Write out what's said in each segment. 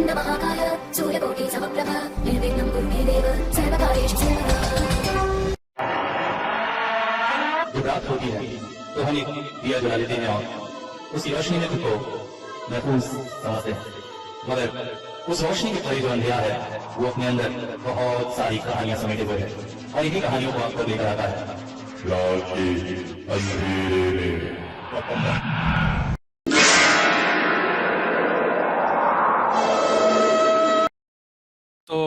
वक्रतुण्ड महाकाय सूर्यकोटि समप्रभ निर्विघ्नं कुरु मे देव सर्वकार्येषु सर्वदा। जब रात होती है तो हम एक दिया जला लेते हैं और उसकी रोशनी में खुद को महफूज समझते हैं, मगर उस रोशनी के परे जो अंधेरा है वो अपने अंदर बहुत सारी कहानियां समेटे हुए है और इन्हीं कहानियों को आपको लेकर आता है रात के अंधेरे में। तो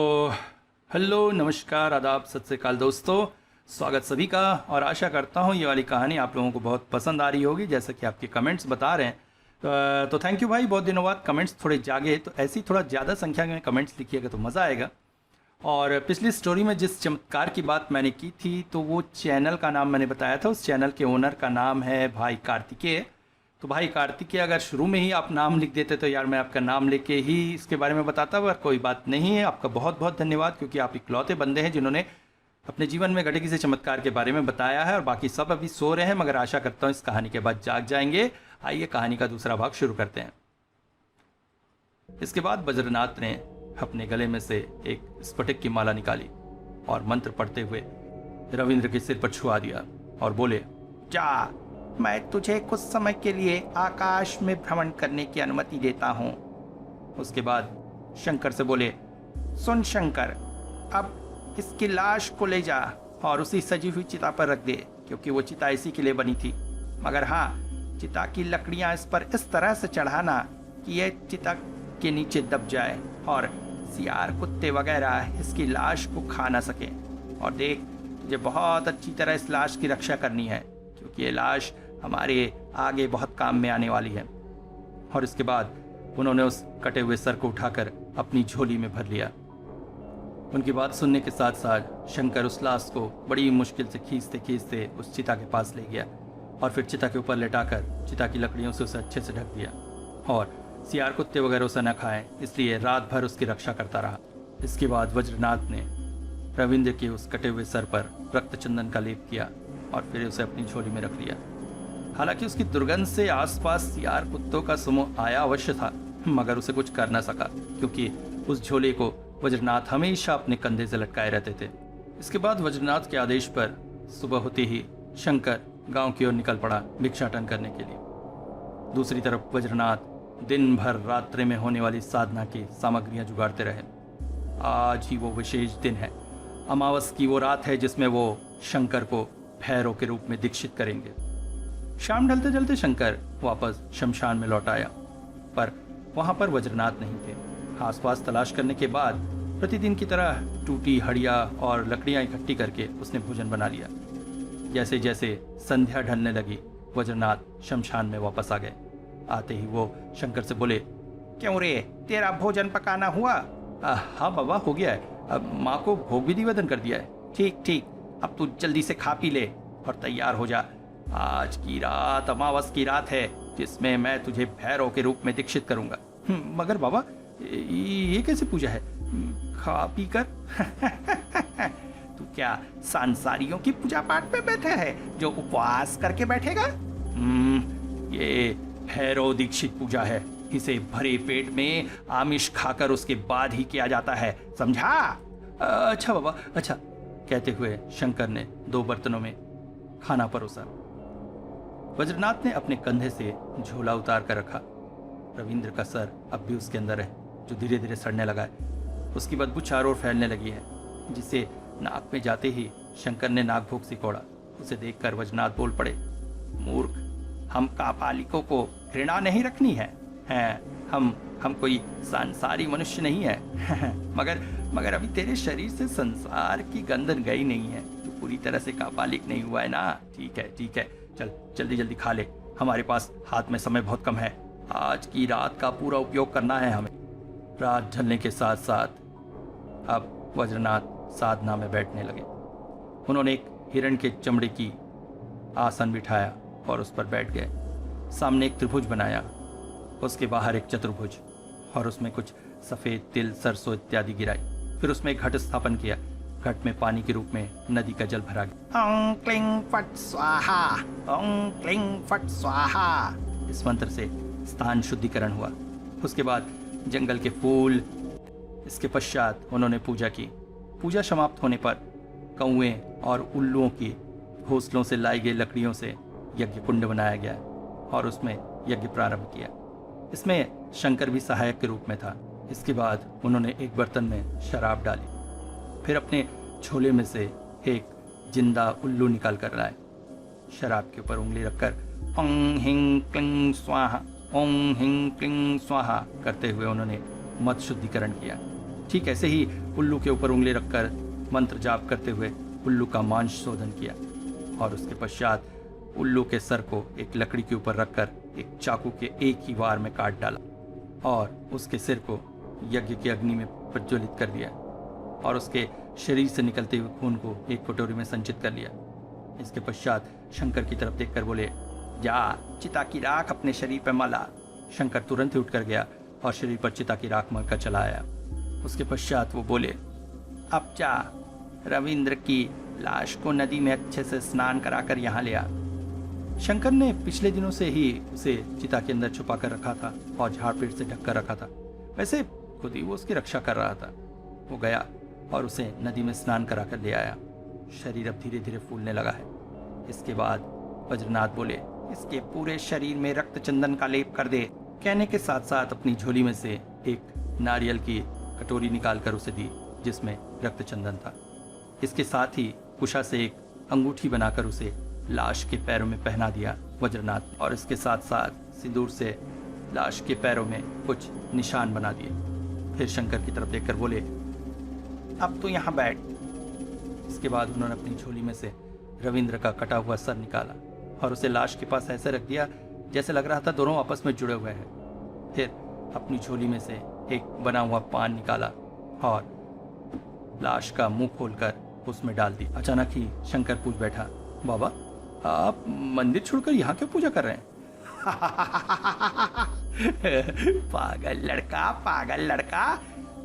हेलो, नमस्कार, आदाब, सत श्री अकाल दोस्तों, स्वागत सभी का। और आशा करता हूँ ये वाली कहानी आप लोगों को बहुत पसंद आ रही होगी, जैसा कि आपके कमेंट्स बता रहे हैं। तो थैंक यू भाई, बहुत दिनों बाद कमेंट्स थोड़े जागे, तो ऐसी थोड़ा ज़्यादा संख्या में कमेंट्स लिखिएगा तो मज़ा आएगा। और पिछली स्टोरी में जिस चमत्कार की बात मैंने की थी, तो वो चैनल का नाम मैंने बताया था, उस चैनल के ओनर का नाम है भाई कार्तिकेय। तो भाई कार्तिकेय, अगर शुरू में ही आप नाम लिख देते तो यार मैं आपका नाम लेके ही इसके बारे में बताता, पर कोई बात नहीं है। आपका बहुत बहुत धन्यवाद, क्योंकि आप इकलौते बंदे हैं जिन्होंने अपने जीवन में घटे किसी चमत्कार के बारे में बताया है। और बाकी सब अभी सो रहे हैं, मगर आशा करता हूँ इस कहानी के बाद जाग जाएंगे। आइए कहानी का दूसरा भाग शुरू करते हैं। इसके बाद बज्रनाथ ने अपने गले में से एक स्फटिक की माला निकाली और मंत्र पढ़ते हुए रविंद्र के सिर पर छुआ दिया और बोले, जा, मैं तुझे कुछ समय के लिए आकाश में भ्रमण करने की अनुमति देता हूँ। उसके बाद शंकर से बोले, सुन शंकर, अब इसकी लाश को ले जा और उसी सजी हुई चिता पर रख दे, क्योंकि वो चिता इसी के लिए बनी थी। मगर हाँ, चिता की लकड़ियाँ इस पर इस तरह से चढ़ाना कि यह चिता के नीचे दब जाए और सियार, कुत्ते वगैरह इसकी लाश को खा ना सके। और देख, तुझे बहुत अच्छी तरह इस लाश की रक्षा करनी है, क्योंकि ये लाश हमारे आगे बहुत काम में आने वाली है। और इसके बाद उन्होंने उस कटे हुए सर को उठाकर अपनी झोली में भर लिया। उनकी बात सुनने के साथ साथ शंकर उस लाश को बड़ी मुश्किल से खींचते खींचते उस चिता के पास ले गया और फिर चिता के ऊपर लेटाकर चिता की लकड़ियों से उसे अच्छे से ढक दिया और सियार, कुत्ते वगैरह उसे न खाएं, इसलिए रात भर उसकी रक्षा करता रहा। इसके बाद वज्रनाथ ने रविंद्र के उस कटे हुए सर पर रक्त चंदन का लेप किया और फिर उसे अपनी झोली में रख लिया। हालांकि उसकी दुर्गंध से आसपास सियार, कुत्तों का समूह आया अवश्य था, मगर उसे कुछ कर न सका, क्योंकि उस झोले को वज्रनाथ हमेशा अपने कंधे से लटकाए रहते थे। इसके बाद वज्रनाथ के आदेश पर सुबह होते ही शंकर गांव की ओर निकल पड़ा भिक्षाटन करने के लिए। दूसरी तरफ वज्रनाथ दिन भर रात्रि में होने वाली साधना की सामग्रियां जुगाड़ते रहे। आज ही वो विशेष दिन है, अमावस की वो रात है जिसमें वो शंकर को भैरव के रूप में दीक्षित करेंगे। शाम ढलते ढलते शंकर वापस शमशान में लौट आया, पर वहां पर वज्रनाथ नहीं थे। आसपास तलाश करने के बाद प्रतिदिन की तरह टूटी हड़िया और लकड़ियां इकट्ठी करके उसने भोजन बना लिया। जैसे जैसे संध्या ढलने लगी, वज्रनाथ शमशान में वापस आ गए। आते ही वो शंकर से बोले, क्यों रे, तेरा भोजन पकाना हुआ? हाँ बाबा, हो गया है। अब माँ को भोग भी निवेदन कर दिया है। ठीक ठीक, अब तू जल्दी से खा पी ले और तैयार हो जा। आज की रात अमावस की रात है, जिसमें मैं तुझे भैरव के रूप में दीक्षित करूंगा। मगर बाबा, ये कैसे पूजा है? खा पी कर तू क्या सांसारियों की पूजा पाठ में बैठा है जो उपवास करके बैठेगा? ये भैरव दीक्षित पूजा है। इसे भरे पेट में आमिष खाकर उसके बाद ही किया जाता है, समझा? अच्छा बाबा, अच्छा, कहते हुए शंकर ने 2 बर्तनों में खाना परोसा। वज्रनाथ ने अपने कंधे से झोला उतार कर रखा। रविंद्र का सर अब भी उसके अंदर है, जो धीरे धीरे सड़ने लगा है। उसकी बदबू चारों ओर फैलने लगी है, जिसे नाक में जाते ही शंकर ने नाक भोग सिकोड़ा। उसे देखकर वज्रनाथ बोल पड़े, मूर्ख, हम कापालिकों को घृणा नहीं रखनी है। हम कोई सांसारी मनुष्य नहीं है। मगर अभी तेरे शरीर से संसार की गंध गई नहीं है, तो पूरी तरह से कापालिक नहीं हुआ है ना? ठीक है, चल जल्दी जल्दी खा ले, हमारे पास हाथ में समय बहुत कम है। आज की रात का पूरा उपयोग करना है हमें। रात ढलने के साथ साथ अब वज्रनाथ साधना में बैठने लगे। उन्होंने एक हिरण के चमड़े की आसन बिठाया और उस पर बैठ गए। सामने एक त्रिभुज बनाया, उसके बाहर एक चतुर्भुज, और उसमें कुछ सफ़ेद तिल, सरसों इत्यादि गिराई। फिर उसमें एक घट स्थापन किया। घट में पानी के रूप में नदी का जल भरा गया। ओं क्लिंग फट स्वाहा, ओं क्लिंग फट स्वाहा, इस मंत्र से स्थान शुद्धिकरण हुआ। उसके बाद जंगल के फूल। इसके पश्चात उन्होंने पूजा की। पूजा समाप्त होने पर कौए और उल्लुओं की घोंसलों से लाई गई लकड़ियों से यज्ञ कुंड बनाया गया और उसमें यज्ञ प्रारंभ किया। इसमें शंकर भी सहायक के रूप में था। इसके बाद उन्होंने एक बर्तन में शराब डाली, फिर अपने झोले में से एक जिंदा उल्लू निकाल कर लाए। शराब के ऊपर उंगली रखकर ओं हिंग क्लिंग स्वाहा, ओं हिंग क्लिंग स्वाहा करते हुए उन्होंने मत शुद्धिकरण किया। ठीक ऐसे ही उल्लू के ऊपर उंगली रखकर मंत्र जाप करते हुए उल्लू का मांस शोधन किया और उसके पश्चात उल्लू के सर को एक लकड़ी के ऊपर रखकर एक चाकू के एक ही वार में काट डाला और उसके सिर को यज्ञ की अग्नि में प्रज्वलित कर दिया और उसके शरीर से निकलते हुए खून को एक कटोरी में संचित कर लिया। इसके पश्चात शंकर की तरफ देखकर बोले, जा चिता की राख अपने शरीर पर मला। शंकर तुरंत ही उठकर गया और शरीर पर चिता की राख मलकर चला आया। उसके पश्चात वो बोले, अब जा रविंद्र की लाश को नदी में अच्छे से स्नान कराकर यहाँ ले आ। शंकर ने पिछले दिनों से ही उसे चिता के अंदर छुपा कर रखा था और झाड़ पेड़ से ढक कर रखा था। वैसे खुद ही वो उसकी रक्षा कर रहा था। वो गया और उसे नदी में स्नान कराकर ले आया। शरीर अब धीरे धीरे फूलने लगा है। इसके बाद वज्रनाथ बोले, इसके पूरे शरीर में रक्त चंदन का लेप कर दे। कहने के साथ साथ अपनी झोली में से एक नारियल की कटोरी निकालकर उसे दी जिसमें रक्त चंदन था। इसके साथ ही कुशा से एक अंगूठी बनाकर उसे लाश के पैरों में पहना दिया वज्रनाथ, और इसके साथ साथ सिंदूर से लाश के पैरों में कुछ निशान बना दिए। फिर शंकर की तरफ देखकर बोले, अब तो यहाँ बैठ। इसके बाद उन्होंने अपनी झोली में से रविंद्र का कटा हुआ सर निकाला और उसे लाश के पास ऐसे रख दिया जैसे लग रहा था दोनों आपस में जुड़े हुए हैं। फिर अपनी झोली में से एक बना हुआ पान निकाला और लाश का मुंह खोलकर उसमें डाल दी। अचानक ही शंकर पूछ बैठा, बाबा आप मंदिर छोड़कर यहाँ क्यों पूजा कर रहे हैं? पागल लड़का,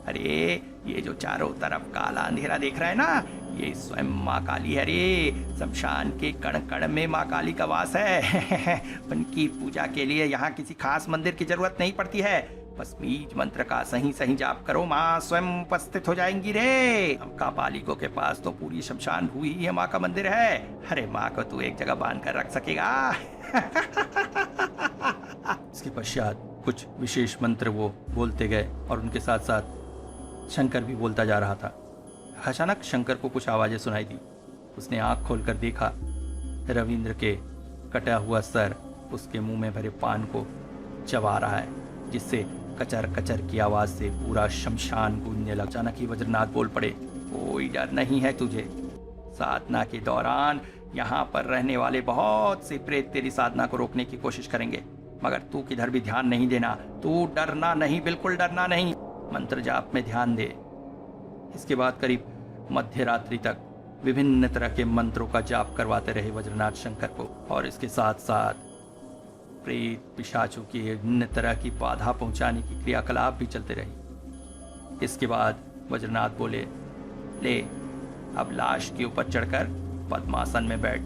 अरे ये जो चारों तरफ काला अंधेरा देख रहा है ना, ये स्वयं माँ काली है रे। शमशान के कण कण में माँ काली का वास है। उनकी पूजा के लिए यहाँ किसी खास मंदिर की जरूरत नहीं पड़ती है। बस बीज मंत्र का सही सही जाप करो, माँ स्वयं उपस्थित हो जाएंगी रे। हमका पालिकों के पास तो पूरी शमशान भूमि ही है माँ का मंदिर है। अरे माँ को तू एक जगह बांध कर रख सकेगा। इसके पश्चात कुछ विशेष मंत्र वो बोलते गए और उनके साथ साथ शंकर भी बोलता जा रहा था। अचानक शंकर को कुछ आवाजें सुनाई दी। उसने आंख खोलकर देखा, रविंद्र के कटा हुआ सर उसके मुंह में भरे पान को चबा रहा है, जिससे कचर कचर की आवाज से पूरा शमशान गूंजने लगा। अचानक ही वज्रनाथ बोल पड़े, कोई डर नहीं है तुझे। साधना के दौरान यहाँ पर रहने वाले बहुत से प्रेत तेरी साधना को रोकने की कोशिश करेंगे, मगर तू किधर भी ध्यान नहीं देना। तू डरना नहीं, बिल्कुल डरना नहीं। मंत्र जाप में ध्यान दे। इसके बाद करीब मध्य रात्रि तक विभिन्न तरह के मंत्रों का जाप करवाते रहे वज्रनाथ शंकर को, और इसके साथ साथ प्रेत पिशाचों की विभिन्न तरह की बाधा पहुंचाने की क्रियाकलाप भी चलते रही। इसके बाद वज्रनाथ बोले, ले अब लाश के ऊपर चढ़कर पद्मासन में बैठ।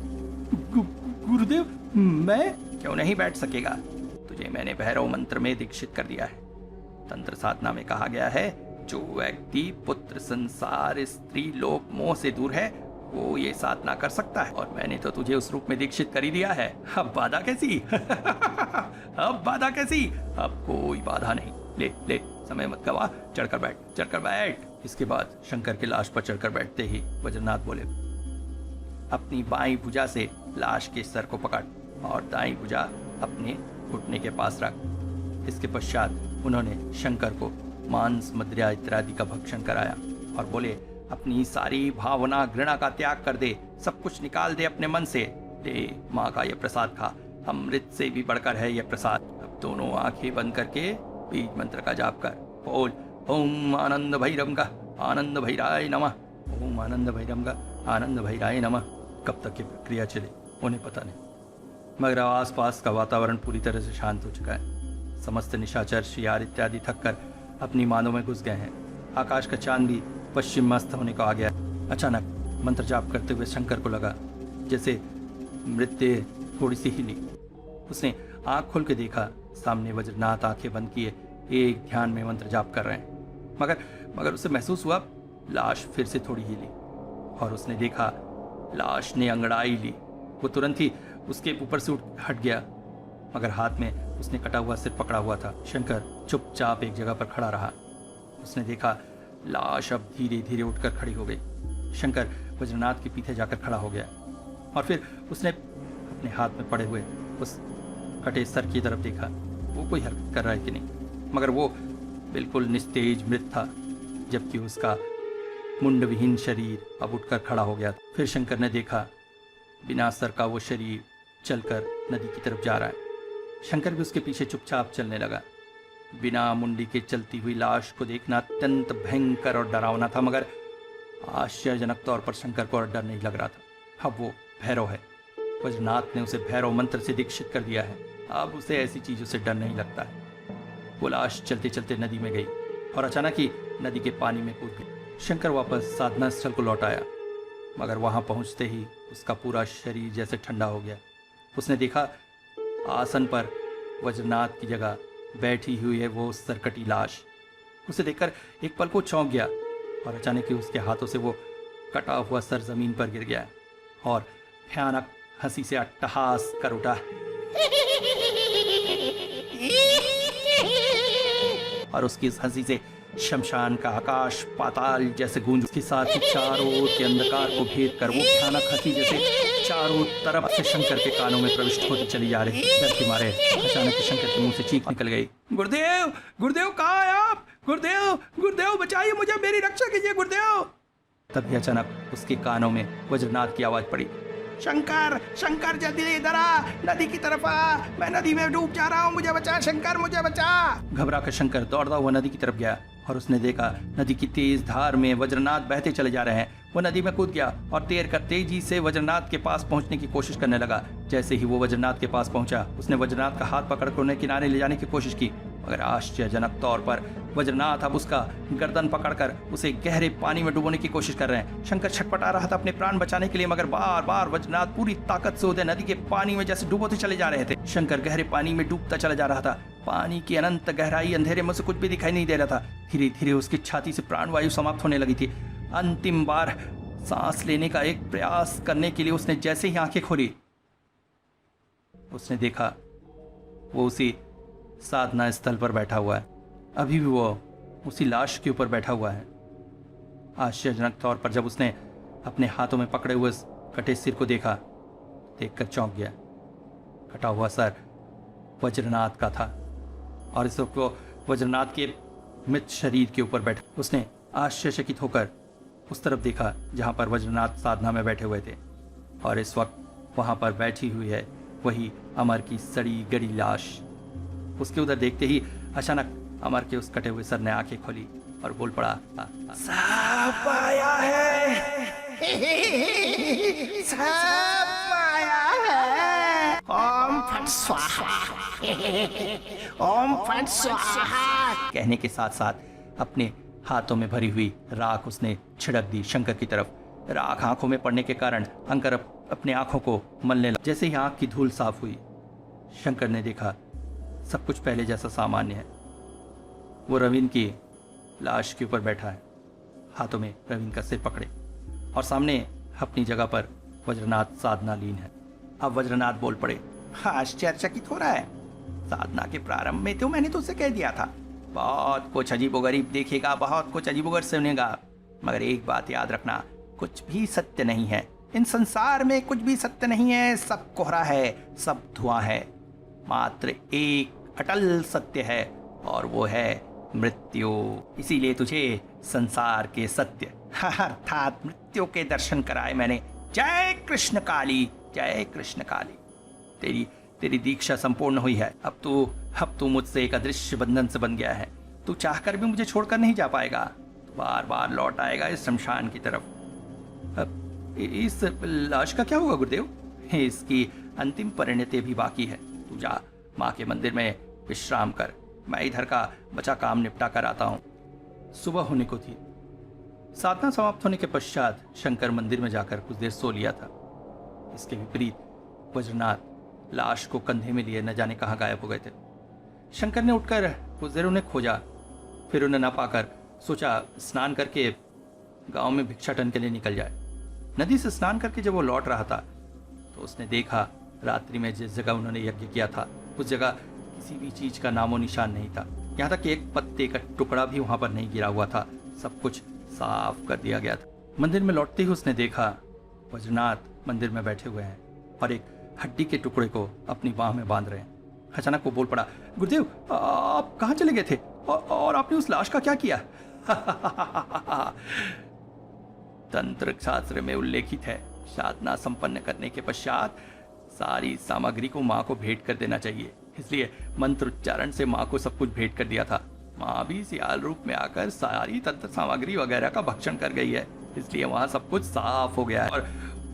गुरुदेव, मैं क्यों नहीं बैठ सकेगा? तुझे मैंने भैरव मंत्र में दीक्षित कर दिया है। तंत्र साधना में कहा गया है, जो व्यक्ति पुत्र संसार स्त्री लोक मोह से दूर है वो ये साधना कर सकता है, और मैंने तो तुझे उस रूप में दीक्षित कर ही दिया है। अब बाधा कैसी? अब बाधा कैसी? अब कोई बाधा नहीं। ले ले, समय मत गवा, चढ़कर बैठ। इसके बाद शंकर की लाश पर चढ़कर बैठते ही वज्रनाथ बोले, अपनी बाईं भुजा से लाश के सर को पकड़ और दाईं भुजा अपने घुटने के पास रख। इसके पश्चात उन्होंने शंकर को मांस मदिरा इत्यादि का भक्षण कराया और बोले, अपनी सारी भावना घृणा का त्याग कर दे, सब कुछ निकाल दे अपने मन से। ले माँ का यह प्रसाद खा, अमृत से भी बढ़कर है यह प्रसाद। अब दोनों आंखें बंद करके बीज मंत्र का जाप कर। बोल, ओम आनंद भैरवंगा आनंद भैराय नमः, ओम आनंद भैरवंगा आनंद भैराय नमः। कब तक ये प्रक्रिया चले उन्हें पता नहीं, मगर आसपास का वातावरण पूरी तरह से शांत हो चुका है। समस्त निशाचर शियार इत्यादि थककर अपनी मानों में घुस गए हैं। आकाश का चांद भी पश्चिम मस्त होने को आ गया। अचानक मंत्र जाप करते हुए शंकर को लगा जैसे मृत्यु थोड़ी सी हिली। उसने आंख खोल के देखा, सामने वज्रनाथ आंखें बंद किए एक ध्यान में मंत्र जाप कर रहे हैं। मगर उसे महसूस हुआ लाश फिर से थोड़ी हिली और उसने देखा लाश ने अंगड़ाई ली। वो तुरंत ही उसके ऊपर से हट गया, मगर हाथ में उसने कटा हुआ सिर पकड़ा हुआ था। शंकर चुपचाप एक जगह पर खड़ा रहा। उसने देखा लाश अब धीरे धीरे उठकर खड़ी हो गई। शंकर वज्रनाथ के पीछे जाकर खड़ा हो गया और फिर उसने अपने हाथ में पड़े हुए उस कटे सर की तरफ देखा। वो कोई हरकत कर रहा है कि नहीं, मगर वो बिल्कुल निस्तेज मृत था, जबकि उसका मुंड विहीन शरीर अब उठकर खड़ा हो गया। फिर शंकर ने देखा बिना सर का वो शरीर चलकर नदी की तरफ जा रहा है। शंकर भी उसके पीछे चुपचाप चलने लगा। बिना मुंडी के चलती हुई लाश को देखना अत्यंत भयंकर और डरावना था, मगर आश्चर्यजनक तौर पर शंकर को और डर नहीं लग रहा था। अब वो भैरव है। वज्रनाथ ने उसे भैरव मंत्र से दीक्षित कर दिया है। अब उसे ऐसी चीजों से डर नहीं लगता है। वो लाश चलते चलते नदी में गई और अचानक ही नदी के पानी में कूद गई। शंकर वापस साधना स्थल को लौट आया, मगर वहां पहुंचते ही उसका पूरा शरीर जैसे ठंडा हो गया। उसने देखा आसन पर वज्रनाथ की जगह बैठी हुई है वो सरकटी लाश। उसे देखकर एक पल को चौंक गया और अचानक ही उसके हाथों से वो कटा हुआ सर जमीन पर गिर गया और भयानक हंसी से अट्टहास कर उठा और उसकी इस हंसी से शमशान का आकाश पाताल जैसे गूंज, उसके साथ ही चारों ओर के अंधकार को भेद कर वो भयानक हंसी जैसे चारों तरफ से शंकर के कानों में प्रविष्ट होती चली जा रही। डर के मारे अचानक ही शंकर के मुंह से चीख निकल गई, गुरुदेव गुरुदेव कहाँ है आप? गुरुदेव गुरुदेव बचाइए मुझे, मेरी रक्षा कीजिए गुरुदेव। तभी अचानक उसके कानों में वज्रनाथ की आवाज पड़ी, शंकर शंकर जल्दी इधर आ, नदी की तरफ आ, मैं नदी में डूब जा रहा हूँ, मुझे बचा शंकर, मुझे बचा। घबरा कर शंकर दौड़ता हुआ नदी की तरफ गया और उसने देखा नदी की तेज धार में वज्रनाथ बहते चले जा रहे हैं। वो नदी में कूद गया और तैरकर तेजी से वज्रनाथ के पास पहुंचने की कोशिश करने लगा। जैसे ही वो वज्रनाथ के पास पहुंचा, उसने वज्रनाथ का हाथ पकड़कर उन्हें किनारे ले जाने की कोशिश की, मगर आश्चर्यजनक तौर पर वज्रनाथ अब उसका गर्दन पकड़कर उसे गहरे पानी में डुबोने की कोशिश कर रहे हैं। शंकर छटपटा रहा था अपने प्राण बचाने के लिए, मगर बार बार वज्रनाथ पूरी ताकत से उधर नदी के पानी में जैसे डुबोते चले जा रहे थे। शंकर गहरे पानी में डूबता चला जा रहा था। पानी की अनंत गहराई अंधेरे में से कुछ भी दिखाई नहीं दे रहा था। धीरे धीरे उसकी छाती से प्राणवायु समाप्त होने लगी थी। अंतिम बार सांस लेने का एक प्रयास करने के लिए उसने जैसे ही आंखें खोली, उसने देखा वो उसी साधना स्थल पर बैठा हुआ है। अभी भी वो उसी लाश के ऊपर बैठा हुआ है। आश्चर्यजनक तौर पर जब उसने अपने हाथों में पकड़े हुए कटे सिर को देखा, देखकर चौंक गया। कटा हुआ सर वज्रनाथ का था और इस वक्त वो वज्रनाथ के मृत शरीर के ऊपर बैठा। उसने आश्चर्यचकित होकर उस तरफ देखा जहां पर वज्रनाथ साधना में बैठे हुए थे, और इस वक्त वहां पर बैठी हुई है वही अमर की सड़ी गड़ी लाश। उसके उधर देखते ही अचानक अमर के उस कटे हुए सर ने आंखें खोली और बोल पड़ा, सांप आया है, सांप आया है। ओम फट स्वाहा, ओम फट स्वाहा कहने के साथ साथ अपने हाथों में भरी हुई राख उसने छिड़क दी शंकर की तरफ। राख आंखों में पड़ने के कारण शंकर अपने आंखों को मलने लगा। जैसे ही आंख की धूल साफ हुई, शंकर ने देखा सब कुछ पहले जैसा सामान्य है। वो रवीन की लाश के ऊपर बैठा है, हाथों में रवीन का सिर पकड़े, और सामने अपनी जगह पर वज्रनाथ साधना लीन है। अब वज्रनाथ बोल पड़े, आश्चर्यचकित हो रहा है, साधना के प्रारंभ में तो मैंने तो उसे कह दिया था बहुत कुछ अजीबोगरीब देखेगा, बहुत कुछ अजीबोगरीब सुनेगा, मगर एक बात याद रखना, कुछ भी सत्य नहीं है। इन संसार में कुछ भी सत्य नहीं है, सब कोहरा है, सब धुआं है। मात्र एक अटल सत्य है और वो है मृत्यु। इसीलिए तुझे संसार के सत्य अर्थात मृत्यु के दर्शन कराए मैंने। जय कृष्ण काली, जय कृष्ण काली। तेरी दीक्षा संपूर्ण हुई है। अब तू मुझसे एक अदृश्य बंधन से बन गया है। तू चाहकर भी मुझे छोड़कर नहीं जा पाएगा, तू बार बार लौट आएगा इस शमशान की तरफ। अब इस लाश का क्या होगा गुरुदेव? इसकी अंतिम परिणति भी बाकी है। तू जा माँ के मंदिर में विश्राम कर, मैं इधर का बचा काम निपटा कर आता हूँ। सुबह होने को थी। साधना समाप्त होने के पश्चात शंकर मंदिर में जाकर कुछ देर सो लिया था। इसके विपरीत वज्रनाथ लाश को कंधे में लिए न जाने कहाँ गायब हो गए थे। शंकर ने उठकर कुछ देर उन्हें खोजा, फिर उन्हें ना पाकर सोचा स्नान करके गांव में भिक्षाटन के लिए निकल जाए। नदी से स्नान करके जब वो लौट रहा था तो उसने देखा रात्रि में जिस जगह उन्होंने यज्ञ किया था उस जगह किसी भी चीज का नामो निशान नहीं था। यहाँ तक कि एक पत्ते का टुकड़ा भी वहां पर नहीं गिरा हुआ था। सब कुछ साफ कर दिया गया था। मंदिर में लौटते ही उसने देखा वज्रनाथ मंदिर में बैठे हुए हैं और एक हड्डी के टुकड़े को अपनी बाह में बांध रहे हैं। अचानक वो बोल पड़ा, गुरुदेव आप कहाँ चले गए थे और आपने उस लाश का क्या किया? तंत्र शास्त्र में उल्लेखित है, साधना संपन्न करने के पश्चात सारी सामग्री को माँ को भेंट कर देना चाहिए। इसलिए मंत्र उच्चारण से माँ को सब कुछ भेंट कर दिया था। माँ भी सियाल रूप में आकर सारी तंत्र सामग्री वगैरह का भक्षण कर गई है, इसलिए वहाँ सब कुछ साफ हो गया है। और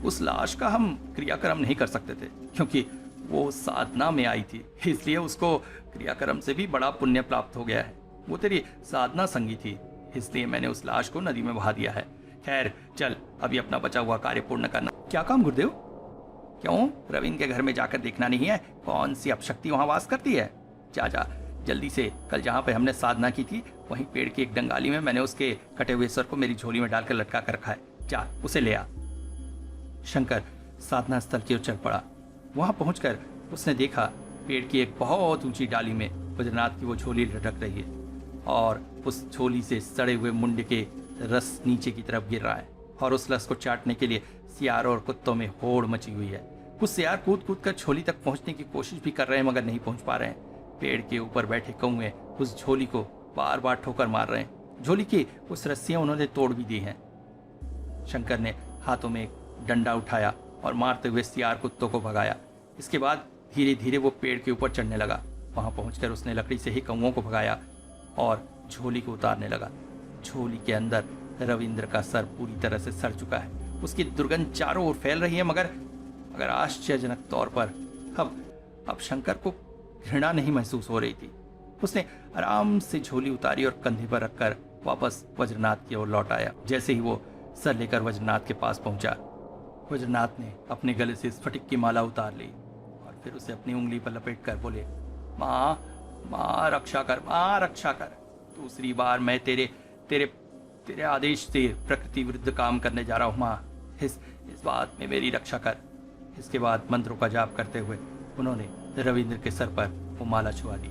उस लाश का हम क्रियाक्रम नहीं कर सकते थे क्योंकि वो साधना में आई थी, इसलिए उसको क्रियाक्रम से भी बड़ा पुण्य प्राप्त हो गया है। वो तेरी साधना संगी थी, इसलिए मैंने उस लाश को नदी में बहा दिया है। खैर चल अभी अपना बचा हुआ कार्य पूर्ण करना। क्या काम गुरुदेव? क्यों, रविंद्र के घर में जाकर देखना नहीं है कौन सी अपशक्ति वहां वास करती है? जा जा जल्दी से। कल जहाँ पे हमने साधना की थी वहीं पेड़ की एक डंगाली में मैंने उसके कटे हुए सर को मेरी झोली में डालकर लटका कर रखा है। जा उसे ले आ। शंकर साधना स्थल की ओर चल पड़ा। वहां पहुंचकर उसने देखा पेड़ की एक बहुत ऊंची डाली में वज्रनाथ की वो झोली लटक रही है और उस झोली से सड़े हुए मुंडे के रस नीचे की तरफ गिर रहा है और उस रस को चाटने के लिए सियारों और कुत्तों में होड़ मची हुई है। कुछ सियार कूद कूद कर झोली तक पहुंचने की कोशिश भी कर रहे हैं मगर नहीं पहुंच पा रहे हैं। पेड़ के ऊपर बैठे कौए उस झोली को बार बार ठोकर मार रहे हैं। झोली की उस रस्सियां उन्होंने तोड़ भी दी हैं। शंकर ने हाथों में एक डंडा उठाया और मारते हुए सियार कुत्तों को भगाया। इसके बाद धीरे धीरे वो पेड़ के ऊपर चढ़ने लगा। वहां पहुंचकर उसने लकड़ी से ही कौओं को भगाया और झोली को उतारने लगा। झोली के अंदर रविंद्र का सर पूरी तरह से सड़ चुका है। उसकी दुर्गंध चारों ओर फैल रही है मगर आश्चर्यजनक तौर पर अब शंकर को घृणा नहीं महसूस हो रही थी। उसने आराम से झोली उतारी और कंधे पर रखकर वापस वज्रनाथ की ओर लौट आया। जैसे ही वो सर लेकर वज्रनाथ के पास पहुंचा, वज्रनाथ ने अपने गले से स्फटिक की माला उतार ली और फिर उसे अपनी उंगली पर लपेट कर बोले, माँ माँ रक्षा कर, माँ रक्षा कर। दूसरी बार मैं तेरे आदेश से प्रकृति विरुद्ध काम करने जा रहा हूँ माँ, इस बात में मेरी रक्षा कर। इसके बाद मंत्रों का जाप करते हुए उन्होंने रविंद्र के सर पर वो माला छुआ दी।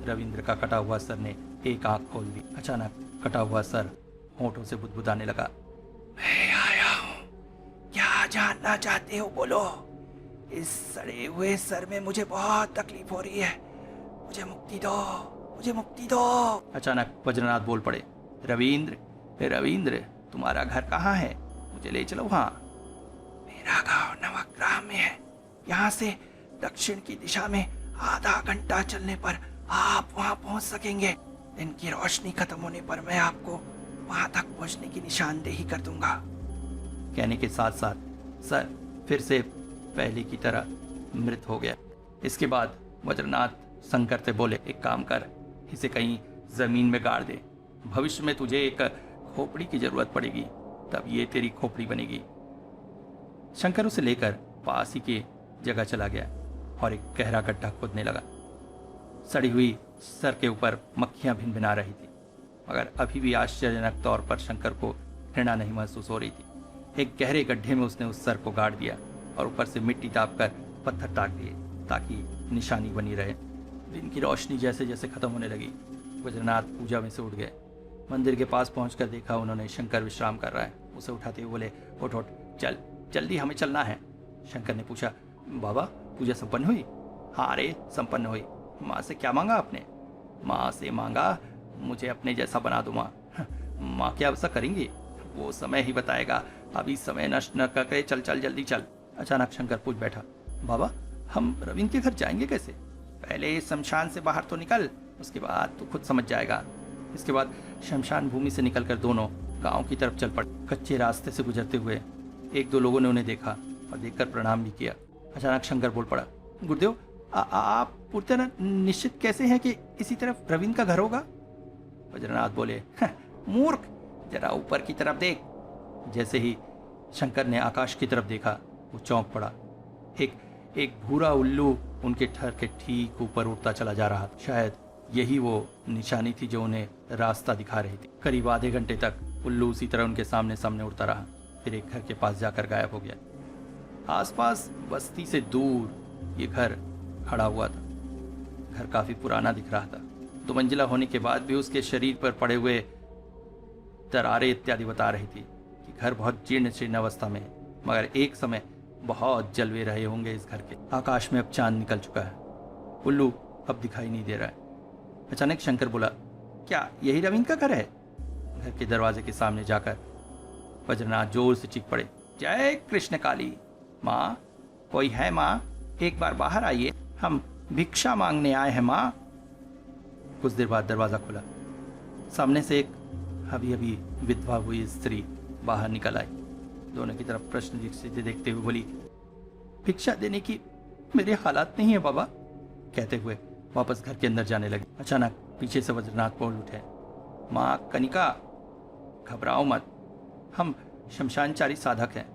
रविंद्र का कटा हुआ सर ने एक आंख खोल दी। अचानक कटा हुआ सर होंठों से बुदबुदाने लगा। मैं आया हूँ, क्या जानना चाहते हो बोलो। इस सड़े हुए सर में मुझे बहुत तकलीफ हो रही है, मुझे मुक्ति दो, मुझे मुक्ति दो। अचानक वज्रनाथ बोल पड़े, रविंद्र तुम्हारा घर कहाँ है? मुझे ले चलो वहाँ। मेरा गांव नवग्राम में है। यहाँ से दक्षिण की दिशा में आधा घंटा चलने पर आप वहाँ पहुँच सकेंगे। दिन की रोशनी खत्म होने पर मैं आपको वहाँ तक पहुँचने की निशानदेही कर दूंगा। कहने के साथ साथ सर फिर से पहले की तरह मृत हो गया। इसके बाद वज्रनाथ शंकर से बोले, एक काम कर, इसे कहीं जमीन में गाड़ दे। भविष्य में तुझे एक खोपड़ी की जरूरत पड़ेगी, तब ये तेरी खोपड़ी बनेगी। शंकर उसे लेकर पास ही की जगह चला गया और एक गहरा गड्ढा खोदने लगा। सड़ी हुई सर के ऊपर मक्खियां भिनभिना रही थी मगर अभी भी आश्चर्यजनक तौर पर शंकर को घृणा नहीं महसूस हो रही थी। एक गहरे गड्ढे में उसने उस सर को गाड़ दिया और ऊपर से मिट्टी दाब कर पत्थर ताक दिए ताकि निशानी बनी रहे। दिन की रोशनी जैसे जैसे खत्म होने लगी, वज्रनाथ पूजा में से उठ गए। मंदिर के पास पहुंचकर देखा उन्होंने शंकर विश्राम कर रहा है। उसे उठाते हुए बोले, उठ उठ, चल जल्दी, हमें चलना है। शंकर ने पूछा, बाबा पूजा संपन्न हुई? हाँ रे, संपन्न हुई। माँ से क्या मांगा आपने? माँ से मांगा मुझे अपने जैसा बना दो माँ। माँ क्या ऐसा करेंगी? वो समय ही बताएगा, अभी समय नष्ट न करके चल चल जल्दी चल। अचानक शंकर पूछ बैठा, बाबा हम रविंद्र के घर जाएंगे कैसे? पहले शमशान से बाहर तो निकल, उसके बाद तू खुद समझ जाएगा। इसके बाद शमशान भूमि से निकलकर दोनों गांव की तरफ चल पड़े। कच्चे रास्ते से गुजरते हुए एक दो लोगों ने उन्हें देखा और देखकर प्रणाम भी किया। अचानक शंकर बोल पड़ा, गुरुदेव आप पूरी तरह निश्चित कैसे हैं कि इसी तरफ रविंद्र का घर होगा? वज्रनाथ बोले, मूर्ख, जरा ऊपर की तरफ देख। जैसे ही शंकर ने आकाश की तरफ देखा वो चौंक पड़ा। एक भूरा उल्लू उनके ठर के ठीक ऊपर उड़ता चला जा रहा था। शायद यही वो निशानी थी जो उन्हें रास्ता दिखा रही थी। करीब आधे घंटे तक उल्लू उसी तरह उनके सामने सामने उड़ता रहा, फिर एक घर के पास जाकर गायब हो गया। आसपास बस्ती से दूर ये घर खड़ा हुआ था। घर काफी पुराना दिख रहा था। 2 मंजिला होने के बाद भी उसके शरीर पर पड़े हुए दरारें इत्यादि बता रही थी कि घर बहुत जीर्ण शीर्ण अवस्था में है, मगर एक समय बहुत जलवे रहे होंगे इस घर के। आकाश में अब चांद निकल चुका है, उल्लू अब दिखाई नहीं दे रहा है। अचानक शंकर बोला, क्या यही रविंद्र का घर है? घर के दरवाजे के सामने जाकर वज्रनाथ जोर से चीख पड़े, जय कृष्ण काली। माँ, कोई है माँ? एक बार बाहर आइए, हम भिक्षा मांगने आए हैं माँ। कुछ देर बाद दरवाजा खुला। सामने से एक अभी अभी विधवा हुई स्त्री बाहर निकल आई। दोनों की तरफ प्रश्न दृष्टि देखते हुए बोली, भिक्षा देने की मेरे हालात नहीं है बाबा, कहते हुए वापस घर के अंदर जाने लगे। अचानक पीछे से वज्रनाथ बोल उठे, माँ कनिका, घबराओ मत, हम शमशानचारी साधक हैं,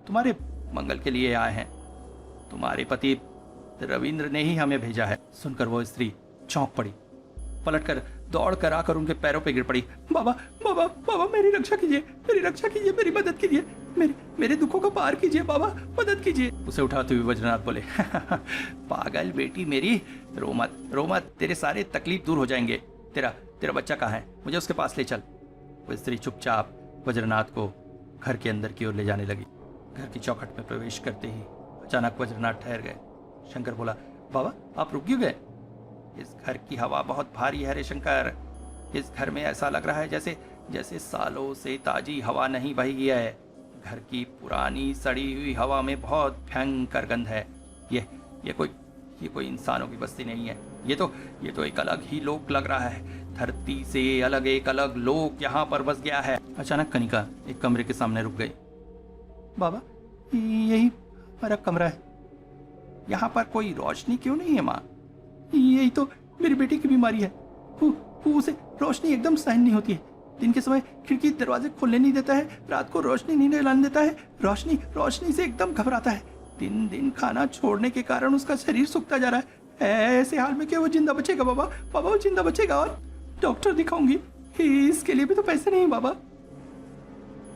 तुम्हारे मंगल के लिए आए हैं। तुम्हारे पति रविंद्र ने ही हमें भेजा है। सुनकर वो स्त्री चौंक पड़ी, पलटकर दौड़कर आकर उनके पैरों पे गिर पड़ी। बाबा बाबा बाबा, मेरी रक्षा कीजिए, मेरी रक्षा कीजिए, मेरी मदद कीजिए, मेरे दुखों को पार कीजिए बाबा, मदद कीजिए। उसे उठाते हुए वज्रनाथ बोले, पागल बेटी मेरी, रो मत, तेरे सारे तकलीफ दूर हो जाएंगे। तेरा बच्चा कहाँ है? मुझे उसके पास ले चल। वो स्त्री चुपचाप वज्रनाथ को घर के अंदर की ओर ले जाने लगी। घर की चौखट में प्रवेश करते ही अचानक वज्रनाथ ठहर गए। शंकर बोला, बाबा आप रुक क्यों गए? इस घर की हवा बहुत भारी है रे शंकर। इस घर में ऐसा लग रहा है जैसे सालों से ताजी हवा नहीं बही है। घर की पुरानी सड़ी हुई हवा में बहुत भयंकर गंध है। ये कोई इंसानों की बस्ती नहीं है। ये तो एक अलग ही लोक लग रहा है। धरती से अलग एक अलग लोक यहाँ पर बस गया है। अचानक कनिका एक कमरे के सामने रुक गई। बाबा, यही हमारा कमरा है। यहाँ पर कोई रोशनी क्यों नहीं है माँ? यही तो मेरी बेटी की बीमारी है। उसे रोशनी एकदम सहन नहीं होती है। दिन के समय खिड़की दरवाजे खोलने नहीं देता है, रात को रोशनी नहीं जलाने देता है। रोशनी से एकदम घबराता है। दिन खाना छोड़ने के कारण उसका शरीर सूखता जा रहा है। ऐसे हाल में क्या वो जिंदा बचेगा बाबा? बाबा वो जिंदा बचेगा? और डॉक्टर दिखाऊंगी, इसके लिए भी तो पैसे नहीं बाबा।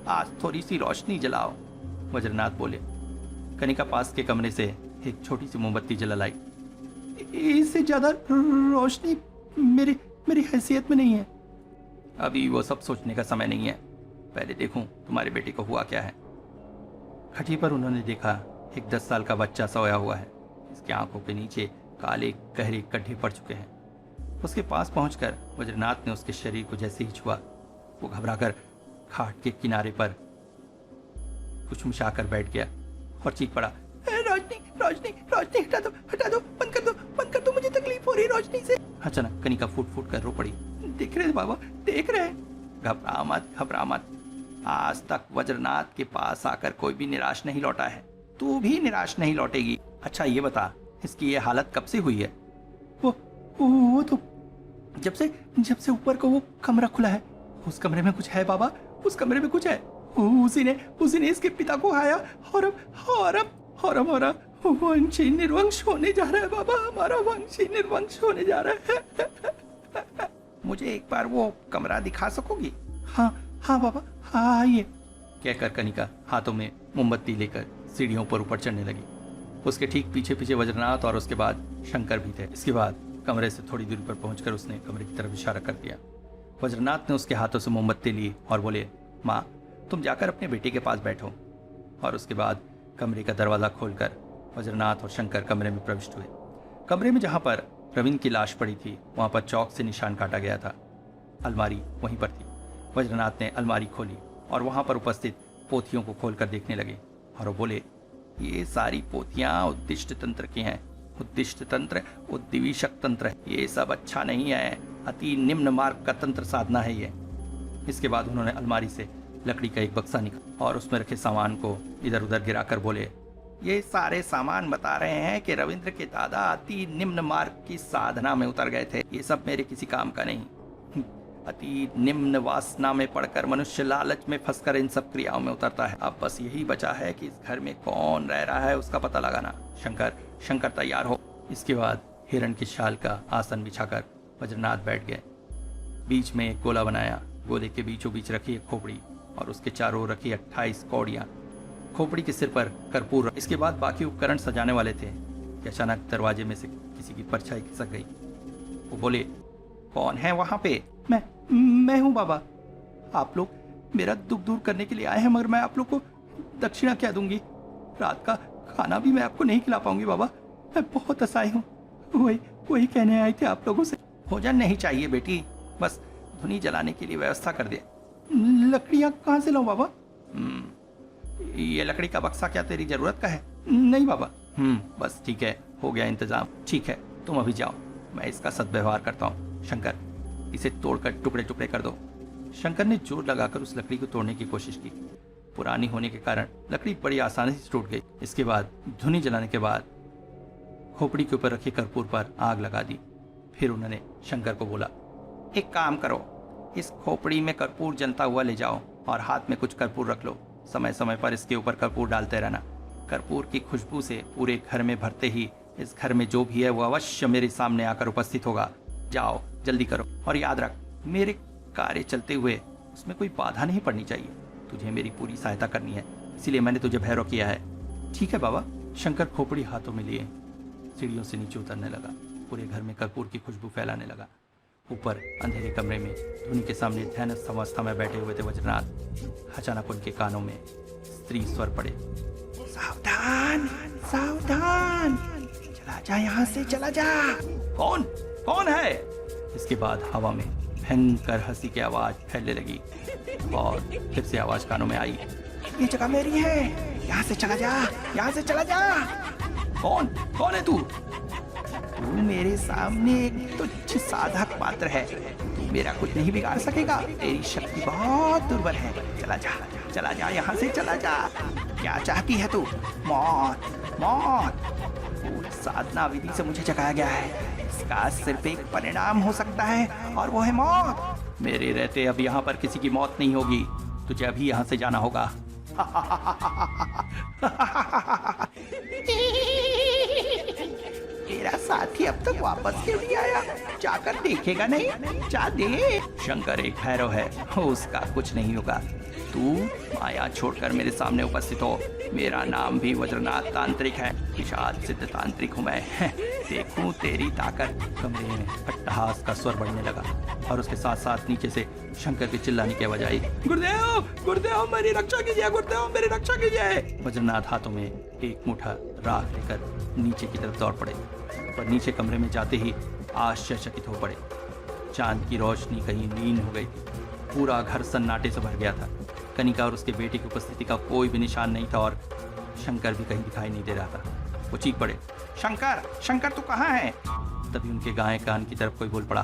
आज थोड़ी सी रोशनी जलाओ, वज्रनाथ बोले। कनिका पास के कमरे से एक छोटी सी मोमबत्ती जला लाई। इससे ज्यादा रोशनी मेरी हैसियत में नहीं है। अभी वो सब सोचने का समय नहीं है, पहले देखूं तुम्हारे बेटे को हुआ क्या है। खटिया पर उन्होंने देखा एक 10 साल का बच्चा सोया हुआ है। इसकी आंखों के नीचे काले गहरे गड्ढे पड़ चुके हैं। उसके पास पहुंचकर वज्रनाथ ने उसके शरीर को जैसे ही छुआ, वो घबराकर खाट के किनारे पर कुछ मुशाकर बैठ गया और चीख पड़ा, रोशनी हटा दो, बंद कर दो, मुझे तकलीफ हो रही रोशनी से। अचानक कनिका फूट कर रो पड़ी। देख रहे बाबा, देख रहे। घबरा मत। आज तक वज्रनाथ के पास आकर कोई भी निराश नहीं लौटा है, तू भी निराश नहीं लौटेगी। अच्छा ये बता, इसकी ये हालत कब से हुई है? वो तो जब से ऊपर को वो कमरा खुला है। उस कमरे में कुछ है बाबा, उस कमरे में कुछ है। उसी ने इसके पिता को खाया और अब हमारा वंशी निर्वंश होने जा रहा है बाबा, हमारा वंशी निर्वंश होने जा रहा है। मुझे एक बार वो कमरा दिखा सकोगी? हाँ बाबा, हाँ आइए, कहकर कनिका हाथों में मोमबत्ती लेकर सीढ़ियों पर ऊपर चढ़ने लगी। उसके ठीक पीछे वज्रनाथ और उसके बाद शंकर भी थे। इसके बाद कमरे से थोड़ी दूरी पर पहुंचकर उसने कमरे की तरफ इशारा कर दिया। वज्रनाथ ने उसके हाथों से मोमबत्ती ली और बोले, माँ तुम जाकर अपने बेटे के पास बैठो। और उसके बाद कमरे का दरवाजा खोलकर वज्रनाथ और शंकर कमरे में प्रविष्ट हुए। कमरे में जहाँ पर रविंद्र की लाश पड़ी थी, वहाँ पर चौक से निशान काटा गया था। अलमारी वहीं पर थी। वज्रनाथ ने अलमारी खोली और वहाँ पर उपस्थित पोथियों को खोलकर देखने लगे और वो बोले, ये सारी पोथियाँ उद्दिष्ट तंत्र की हैं। उद्दिष्ट तंत्र उद्दीविशक तंत्र है। ये सब अच्छा नहीं है, अति निम्न मार्ग का तंत्र साधना है ये। इसके बाद उन्होंने अलमारी से लकड़ी का एक बक्सा निकाला और उसमें रखे सामान को इधर उधर गिराकर बोले, ये सारे सामान बता रहे हैं कि रविंद्र के दादा अति निम्न मार्ग की साधना में उतर गए थे। ये सब मेरे किसी काम का नहीं। अति निम्न वासना में पड़कर मनुष्य लालच में फंसकर इन सब क्रियाओं में उतरता है। अब बस यही बचा है कि इस घर में कौन रह रहा है उसका पता लगाना। शंकर तैयार हो। इसके बाद हिरण की शाल का आसन बिछाकर वज्रनाथ बैठ गए। बीच में एक गोला बनाया, गोले के बीचों बीच रखी एक खोपड़ी और उसके चारों ओर रखी 28 कौड़ियाँ। खोपड़ी के सिर पर कर्पूर, इसके बाद बाकी उपकरण सजाने वाले थे कि अचानक दरवाजे में से किसी की परछाई खिसक गई। वो बोले, कौन है वहां पे? मैं हूं बाबा। आप लोग मेरा दुख दूर करने के लिए आए हैं, मगर मैं आप लोग को दक्षिणा क्या दूंगी? रात का खाना भी मैं आपको नहीं खिला पाऊंगी बाबा, मैं बहुत असहाय हूँ। वही कहने आए थे आप लोगों से। भोजन नहीं चाहिए बेटी, बस धुनी जलाने के लिए व्यवस्था कर दे। लकड़ियाँ कहाँ से लाऊं बाबा? ये लकड़ी का बक्सा क्या तेरी जरूरत का है? नहीं बाबा। बस ठीक है, हो गया इंतजाम। ठीक है, तुम अभी जाओ, मैं इसका सद्व्यवहार करता हूँ। शंकर, इसे तोड़कर टुकड़े टुकड़े कर दो। शंकर ने जोर लगाकर उस लकड़ी को तोड़ने की कोशिश की। पुरानी होने के कारण लकड़ी बड़ी आसानी से टूट गई। इसके बाद धुनी जलाने के बाद खोपड़ी के ऊपर रखे कर्पूर पर आग लगा दी। फिर उन्होंने शंकर को बोला, एक काम करो, इस खोपड़ी में कर्पूर जलता हुआ ले जाओ और हाथ में कुछ कर्पूर रख लो। समय समय पर इसके ऊपर कर्पूर डालते रहना। कर्पूर की खुशबू से पूरे घर में भरते ही इस घर में जो भी है वो अवश्य मेरे सामने आकर उपस्थित होगा। जाओ, जल्दी करो, और याद रख, मेरे कार्य चलते हुए उसमें कोई बाधा नहीं पड़नी चाहिए। तुझे मेरी पूरी सहायता करनी है, इसीलिए मैंने तुझे भैरव किया है। ठीक है बाबा। शंकर खोपड़ी हाथों में लिए सीढ़ियों से नीचे उतरने लगा। पूरे घर में कर्पूर की खुशबू फैलाने लगा। ऊपर अंधेरे कमरे में धुनी के सामने ध्यानस्थ अवस्था में बैठे हुए थे वज्रनाथ। अचानक उनके कानों में स्त्री स्वर पड़े, सावधान सावधान, चला जा यहाँ से, चला जा। कौन है? इसके बाद हवा में भयंकर हंसी की आवाज फैलने लगी और फिर से आवाज कानों में आई, ये जगह मेरी है, यहाँ से चला जा, यहाँ से चला जा। कौन है तू? तू मेरे सामने एक तुच्छ साधक पात्र है, तू मेरा कुछ नहीं बिगाड़ सकेगा, तेरी शक्ति बहुत दुर्बल है। चला जा यहाँ से, चला जा। क्या चाहती है तू? मौत। पूरी साधना विधि से मुझे जगाया गया है, इसका सिर्फ एक परिणाम हो सकता है और वो है मौत। मेरे रहते अब यहाँ पर किसी की मौत नहीं होगी, तुझे अभी यहाँ से जाना होगा। तेरा साथी अब तक वापस क्यों नहीं आया? जाकर देखेगा नहीं? जा दे। शंकर एक भैरव है, उसका कुछ नहीं होगा। तू माया छोड़कर मेरे सामने उपस्थित हो। मेरा नाम भी वज्रनाथ तांत्रिक है, पिशाच सिद्ध तांत्रिक हूँ मैं। देखूं तेरी ताकत। कमरे में अट्टहास का स्वर बढ़ने लगा और उसके साथ साथ नीचे से शंकर की चिल्लाने की आवाज आई, गुरुदेव मेरी रक्षा कीजिए, गुरुदेव मेरी रक्षा कीजिए। वज्रनाथ हाथों में एक मुट्ठा राख लेकर नीचे की तरफ दौड़ पड़े, पर नीचे कमरे में जाते ही आश्चर्यचकित हो पड़े। चांद की रोशनी कहीं लीन हो गई थी, पूरा घर सन्नाटे से भर गया था। कनिका और उसके बेटे की उपस्थिति का कोई भी निशान नहीं था और शंकर भी कहीं दिखाई नहीं दे रहा था। वो चीख पड़े, शंकर तू कहाँ है? तभी उनके दाएं कान की तरफ कोई बोल पड़ा,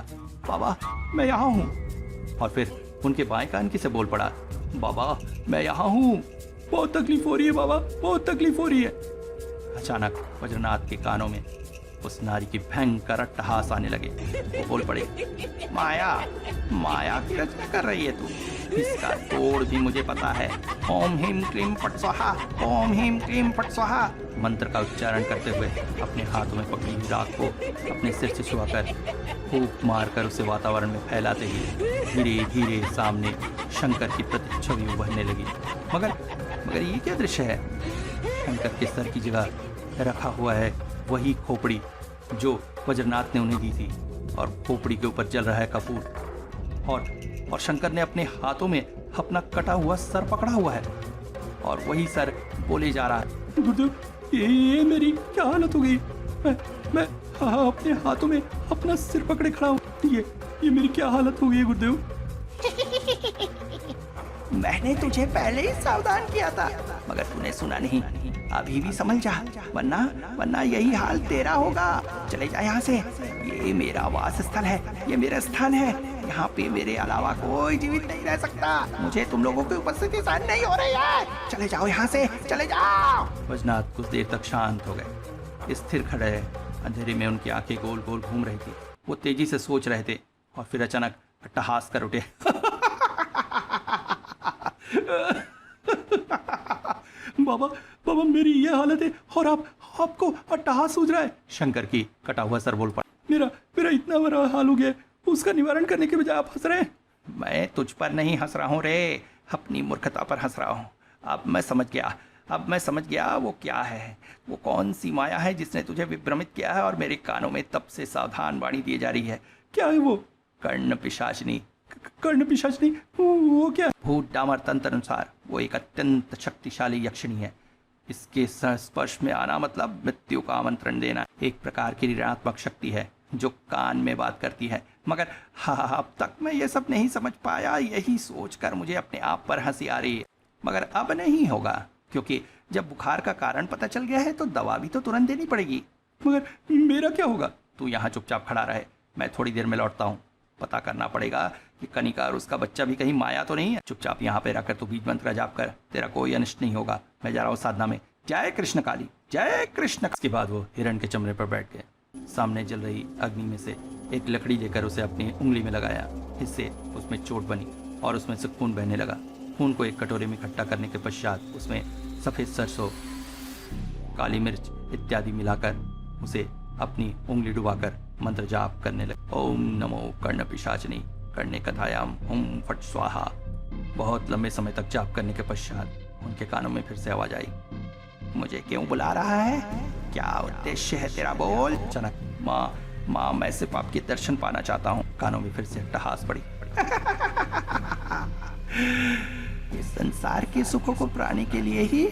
बाबा मैं यहाँ हूँ। और फिर उनके बाएं कान की से बोल पड़ा, बाबा मैं यहाँ हूँ, बहुत तकलीफ हो रही है बाबा, बहुत तकलीफ हो रही है। अचानक वज्रनाथ के कानों में उस नारी की भयंकर अट्टहास आने लगे। वो बोल पड़े, माया की रचना कर रही है तू, इसका तोड़ भी मुझे पता है। ओम ह्रीम क्लीम फट स्वाहा, ओम ह्रीम क्लीम फट स्वाहा। मंत्र का उच्चारण करते हुए अपने हाथों में पकड़ी हुई राख को अपने सिर से छुआकर फूंक मारकर उसे वातावरण में फैलाते ही धीरे धीरे सामने शंकर की प्रतिच्छवि उभरने लगी। मगर ये क्या दृश्य है? शंकर के सर की जगह रखा हुआ है वही खोपड़ी जो वज्रनाथ ने उन्हें दी थी, और खोपड़ी के ऊपर जल रहा है कपूर, और शंकर ने अपने हाथों में अपना कटा हुआ सर पकड़ा हुआ है और वही सर बोले जा रहा है, गुरुदेव ये मेरी क्या हालत हो गई? मैं अपने हाथों में अपना सिर पकड़े खड़ा हूँ, ये मेरी क्या हालत हो गई है गुरुदेव? मैंने तुझे पहले ही सावधान किया था, मगर तूने सुना नहीं। अभी भी समझ जा, वरना यही हाल तेरा होगा। चले जा यहाँ से, ये मेरा वास स्थल है, ये मेरा स्थान है, यहाँ पे मेरे अलावा कोई जीवित नहीं रह सकता। मुझे तुम लोगों की उपस्थिति सहन नहीं हो रही है। चले जाओ यहाँ से, चले जाओ। वज्रनाथ कुछ देर तक शांत हो गए, स्थिर खड़े रहे। अंधेरे में उनकी आंखें गोल गोल घूम रही थी। वो तेजी से सोच रहे थे और फिर अचानक अट्टहास कर उठे। बाबा मेरी ये हालत है और आपको अट्टहास सूझ रहा है। शंकर की कटा हुआ सर बोल पड़ा, मेरा इतना बड़ा हाल हो गया, उसका निवारण करने के बजाय आप हंस रहे हैं। मैं तुझ पर नहीं हंस रहा हूँ रे, अपनी मूर्खता पर हंस रहा हूँ। अब मैं समझ गया वो क्या है, वो कौन सी माया है जिसने तुझे विभ्रमित किया है और मेरे कानों में तब से सावधान वाणी दी जा रही है। क्या है वो? कर्ण पिशाचिनी। कर्ण पिशाचिनी वो क्या? भूत डामर तंत्र अनुसार वो एक अत्यंत शक्तिशाली यक्षिणी है। इसके संस्पर्श में आना मतलब मृत्यु का आमंत्रण देना। एक प्रकार की ऋणात्मक शक्ति है जो कान में बात करती है। मगर हाँ, अब तक मैं ये सब नहीं समझ पाया। यही सोचकर मुझे अपने आप पर हंसी आ रही है। मगर अब नहीं होगा, क्योंकि जब बुखार का कारण पता चल गया है तो दवा भी तो तुरंत देनी पड़ेगी। मगर मेरा क्या होगा? तू यहाँ चुपचाप खड़ा रहे, मैं थोड़ी देर में लौटता हूँ। पता करना पड़ेगा कि कनिका और उसका बच्चा भी कहीं माया तो नहीं है। चुपचाप यहाँ पे रहकर तू बीज मंत्र का जाप कर, तेरा कोई अनिष्ट नहीं होगा। मैं जा रहा हूँ साधना में। जय कृष्ण काली, जय कृष्ण। इसके बाद वो हिरण के चमड़े पर बैठ गए। सामने जल रही अग्नि में से एक लकड़ी लेकर उसे अपनी उंगली में लगाया। इससे उसमें चोट बनी और उसमें से खून बहने लगा। खून को एक कटोरे में इकट्ठा करने के पश्चात उसमें सफ़ेद सरसों, काली मिर्च इत्यादि मिलाकर उसे अपनी उंगली डुबाकर मंत्र जाप करने लगे। ओम नमो कर्ण पिशाचिनी कर्णे कथायाम हुम फट स्वाहा। बहुत लंबे समय तक जाप करने के पश्चात उनके कानों में फिर से आवाज आई। मुझे क्यों बुला रहा है? क्या उद्देश्य है तेरा? बोल। अचानक माँ मैं सिर्फ आपके दर्शन पाना चाहता हूँ। कानों में फिर से ठहास पड़ी। इस संसार के सुखों को पाने के लिए ही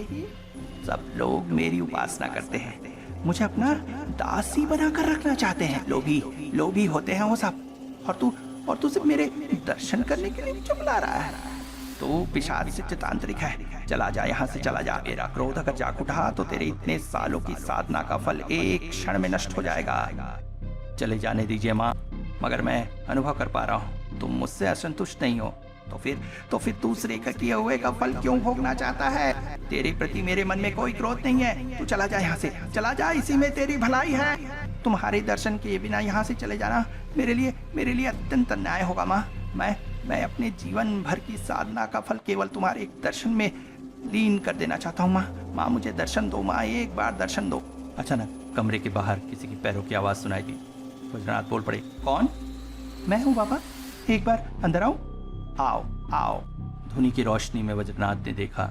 सब लोग मेरी उपासना करते हैं। मुझे अपना दासी बनाकर रखना चाहते हैं। लोभी होते हैं वो सब। और तू सिर्फ मेरे दर्शन करने के लिए मुझे बुला रहा है। तू पिशाच से चितांतरिक है। चला जा यहाँ से, चला जा। मेरा क्रोध अगर जाग उठा तो तेरे इतने सालों की साधना का फल एक क्षण में नष्ट हो जाएगा। चले जाने दीजिए माँ, मगर मैं अनुभव कर पा रहा हूँ तुम मुझसे असंतुष्ट नहीं हो। तो फिर दूसरे का किए हुए का फल क्यों भोगना चाहता है? तेरे प्रति मेरे मन में कोई क्रोध नहीं है। तू चला जा यहाँ से, चला जा। इसी में तेरी भलाई है। तुम्हारे दर्शन किए बिना यहाँ से चले जाना मेरे लिए अत्यंत अन्याय होगा माँ। मैं अपने जीवन भर की साधना का फल केवल तुम्हारे एक दर्शन में लीन कर देना चाहता हूँ माँ। मुझे दर्शन दो माँ, एक बार दर्शन दो। अचानक कमरे के बाहर किसी की पैरों की आवाज सुनाई दी। वज्रनाथ बोल पड़े। कौन? मैं हूँ बाबा, एक बार अंदर आओ। आओ। धुनी की रोशनी में वज्रनाथ ने देखा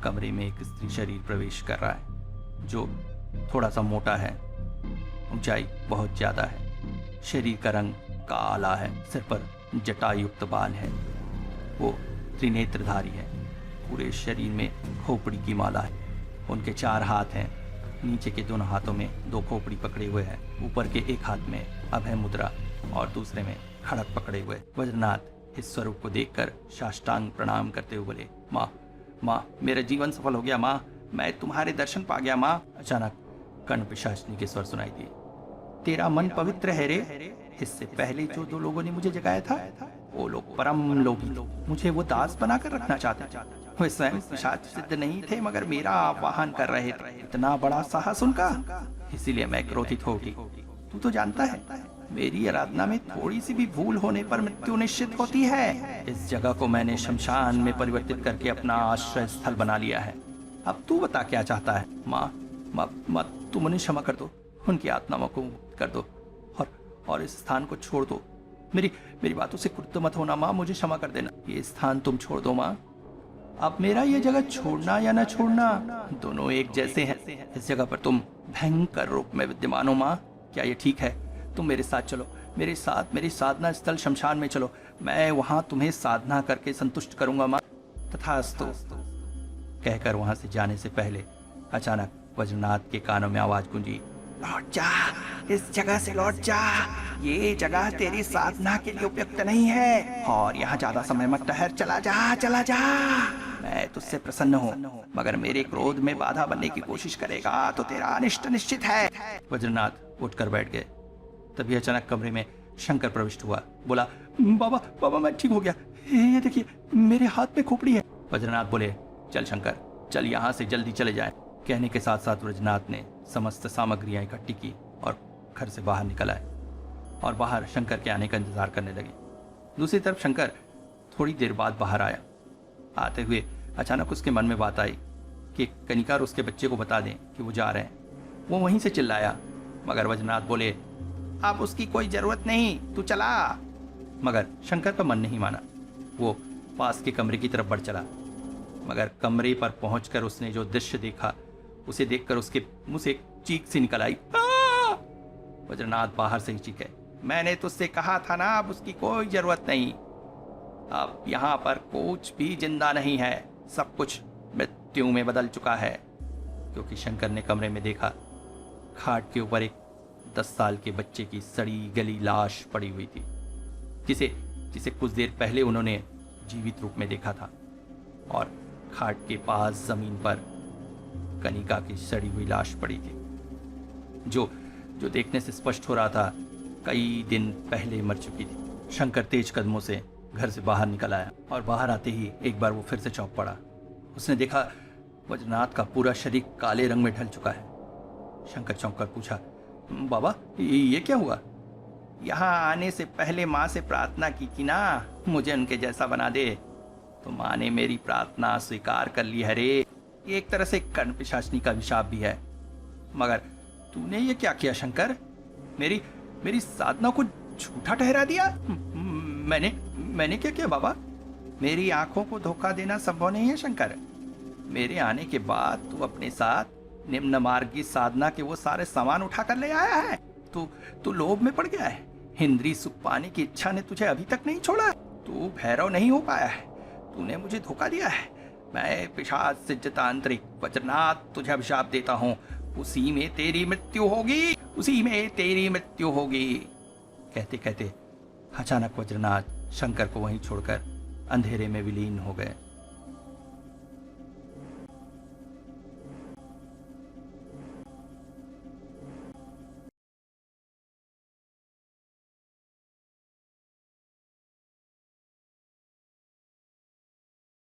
कमरे में एक स्त्री शरीर प्रवेश कर रहा है जो थोड़ा सा मोटा है, ऊंचाई बहुत ज्यादा है, शरीर का रंग काला है, सिर पर जटायुक्त बाल है, वो त्रिनेत्रधारी है, पूरे शरीर में खोपड़ी की माला है, उनके 4 हाथ हैं, नीचे के दोनों हाथों में 2 खोपड़ी पकड़े हुए हैं, ऊपर के एक हाथ में अभय मुद्रा और दूसरे में खड़ग पकड़े हुए। वज्रनाथ इस स्वरूप को देखकर साष्टांग प्रणाम करते हुए बोले, माँ मेरा जीवन सफल हो गया माँ, मैं तुम्हारे दर्शन पा गया माँ। अचानक कर्ण पिशाचिनी के स्वर सुनाई दिए। तेरा मन पवित्र है रे। इससे पहले जो 2 लोगों ने मुझे जगाया था वो लोग परम लोभी, मुझे वो दास बनाकर रखना चाहते। वे स्वयं पिशाच सिद्ध नहीं थे मगर मेरा आवाहन कर रहे थे। इतना बड़ा साहस उनका, इसीलिए मैं क्रोधित हो गई। तू तो जानता है मेरी आराधना में थोड़ी सी भी भूल होने पर मृत्यु निश्चित होती है। इस जगह को मैंने शमशान में परिवर्तित करके अपना आश्रय स्थल बना लिया है। अब तू बता क्या चाहता है? माँ तुम उन्हें क्षमा कर दो, उनकी आत्माओं को मुक्त कर दो और इस स्थान को छोड़ दो। मेरी बातों से क्रुद्ध मत होना माँ, मुझे क्षमा कर देना। ये स्थान तुम छोड़ दो माँ। अब मेरा ये जगह छोड़ना या न छोड़ना दोनों एक जैसे हैं। इस जगह पर तुम भयंकर रूप में विद्यमान हो माँ, क्या ये ठीक है? तुम मेरे साथ चलो, मेरे साथ मेरी साधना स्थल शमशान में चलो। मैं वहां तुम्हें साधना करके संतुष्ट करूंगा माँ। तथास्तु। कहकर वहां से जाने से पहले अचानक वज्रनाथ के कानों में आवाज गूंजी, लौट जा, इस जगह से लौट जा। ये जगह तेरी साधना के लिए उपयुक्त नहीं है और यहाँ ज्यादा समय मत ठहर। चला जा। मैं तुझसे प्रसन्न हूँ, मगर मेरे क्रोध में बाधा बनने की कोशिश करेगा तो तेरा अनिष्ट निश्चित है। वज्रनाथ उठकर बैठ गए। तभी अचानक कमरे में शंकर प्रविष्ट हुआ। बोला, बाबा मैं ठीक हो गया, ये देखिए मेरे हाथ में खोपड़ी है। वज्रनाथ बोले, चल शंकर, चल यहाँ से जल्दी चले जाएं। कहने के साथ साथ वज्रनाथ ने समस्त सामग्रियां इकट्ठी की और घर से बाहर निकल आए और बाहर शंकर के आने का इंतजार करने लगे। दूसरी तरफ शंकर थोड़ी देर बाद बाहर आया। आते हुए अचानक उसके मन में बात आई कि कनिका और उसके बच्चे को बता दें कि वो जा रहे हैं। वो वहीं से चिल्लाया, मगर वज्रनाथ बोले, अब उसकी कोई जरूरत नहीं, तू चला। मगर शंकर का मन नहीं माना। वो पास के कमरे की तरफ बढ़ चला, मगर कमरे पर पहुंचकर उसने जो दृश्य देखा उसे देखकर उसके मुंह से एक चीख सी निकल आई। वज्रनाथ बाहर से ही चीखे, मैंने तुझसे कहा था ना, अब उसकी कोई जरूरत नहीं। अब यहाँ पर कुछ भी जिंदा नहीं है, सब कुछ मृत्यु में बदल चुका है। क्योंकि शंकर ने कमरे में देखा, खाट के ऊपर एक 10 साल के बच्चे की सड़ी गली लाश पड़ी हुई थी, जिसे कुछ देर पहले उन्होंने जीवित रूप में देखा था। और खाट के पास जमीन पर कनिका की सड़ी हुई लाश पड़ी थी, जो देखने से स्पष्ट हो रहा था कई दिन पहले मर चुकी थी। शंकर तेज कदमों से घर से बाहर निकल आया और बाहर आते ही एक बार वो फिर से चौंक पड़ा। उसने देखा वज्रनाथ का पूरा शरीर काले रंग में ढल चुका है। शंकर चौंक कर पूछा, बाबा ये क्या हुआ? यहाँ आने से पहले माँ से प्रार्थना की थी ना, मुझे उनके जैसा बना दे। तो माँ ने मेरी प्रार्थना स्वीकार कर ली है रे। ये एक तरह से कर्ण पिशाचनी का अभिशाप भी है। मगर तूने ये क्या किया शंकर? मेरी साधना को झूठा ठहरा दिया? मैंने क्या किया बाबा? मेरी आंखों को धोखा देना संभव नहीं है शंकर। मेरे आने के बाद तू अपने साथ निम्न मार्गी साधना के वो सारे सामान उठा कर ले आया है। तू लोभ में पड़ गया है। इंद्रिय सुख पाने की इच्छा ने तुझे अभी तक नहीं छोड़ा। तू भैरव नहीं हो पाया है। तूने मुझे धोखा दिया है। मैं पिशाच सिद्धतांत्रिक वज्रनाथ तुझे अभिशाप देता हूँ। उसी में तेरी मृत्यु होगी, उसी में तेरी मृत्यु होगी। कहते कहते अचानक वज्रनाथ शंकर को वहीं छोड़कर अंधेरे में विलीन हो गए।